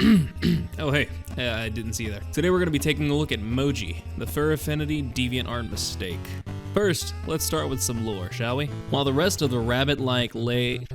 Oh hey, I didn't see you there. Today we're going to be taking a look at Moji, the Fur Affinity DeviantArt mistake. First, let's start with some lore, shall we? While the rest of the rabbit-like lay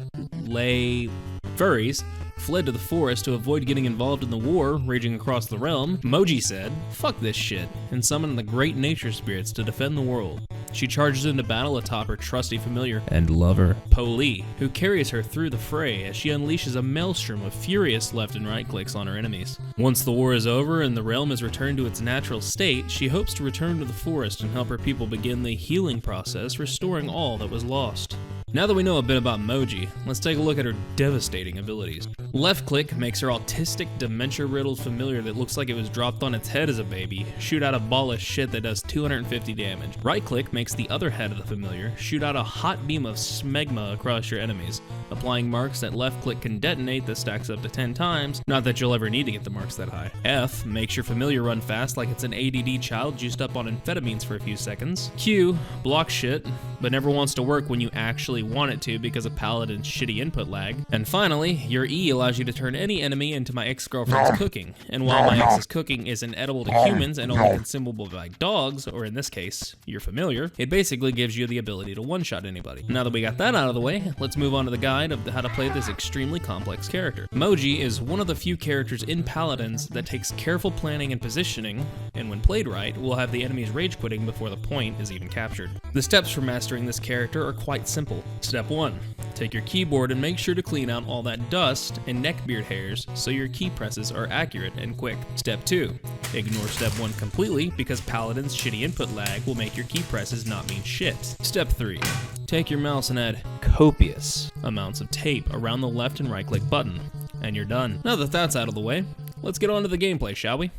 furries fled to the forest to avoid getting involved in the war raging across the realm, Moji said, "Fuck this shit," and summoned the great nature spirits to defend the world. She charges into battle atop her trusty familiar and lover, Poli, who carries her through the fray as she unleashes a maelstrom of furious left and right clicks on her enemies. Once the war is over and the realm is returned to its natural state, she hopes to return to the forest and help her people begin the healing process, restoring all that was lost. Now that we know a bit about Moji, let's take a look at her devastating abilities. Left click makes her autistic, dementia-riddled familiar that looks like it was dropped on its head as a baby shoot out a ball of shit that does 250 damage. Right click makes the other head of the familiar shoot out a hot beam of smegma across your enemies, applying marks that left click can detonate that stacks up to 10 times, not that you'll ever need to get the marks that high. F makes your familiar run fast like it's an ADD child juiced up on amphetamines for a few seconds. Q blocks shit, but never wants to work when you actually want it to because of Paladin's shitty input lag. And finally, your E allows you to turn any enemy into my ex-girlfriend's cooking. And while my ex's cooking isn't edible to humans and only consumable by dogs, or in this case, your familiar, it basically gives you the ability to one-shot anybody. Now that we got that out of the way, let's move on to the guide of how to play this extremely complex character. Moji is one of the few characters in Paladins that takes careful planning and positioning, and when played right, will have the enemies rage quitting before the point is even captured. The steps for mastering this character are quite simple. Step 1. Take your keyboard and make sure to clean out all that dust and neckbeard hairs so your key presses are accurate and quick. Step 2. Ignore step 1 completely because Paladin's shitty input lag will make your key presses not mean shit. Step 3. Take your mouse and add copious amounts of tape around the left and right click button, and you're done. Now that that's out of the way, let's get on to the gameplay, shall we?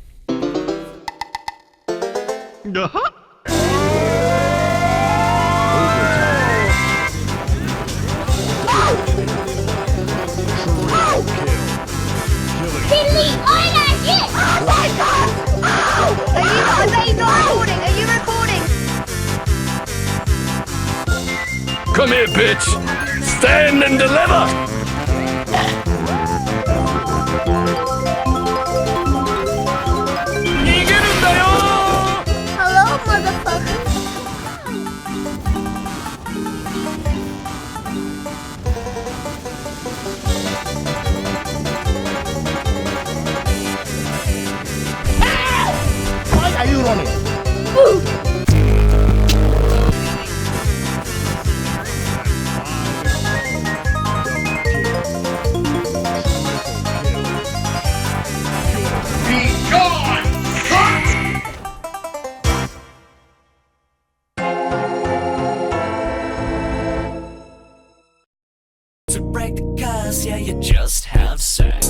Come here, bitch! Stand and deliver! Hello, motherfucker. Why are you running? To break the curse, yeah, you just have sex.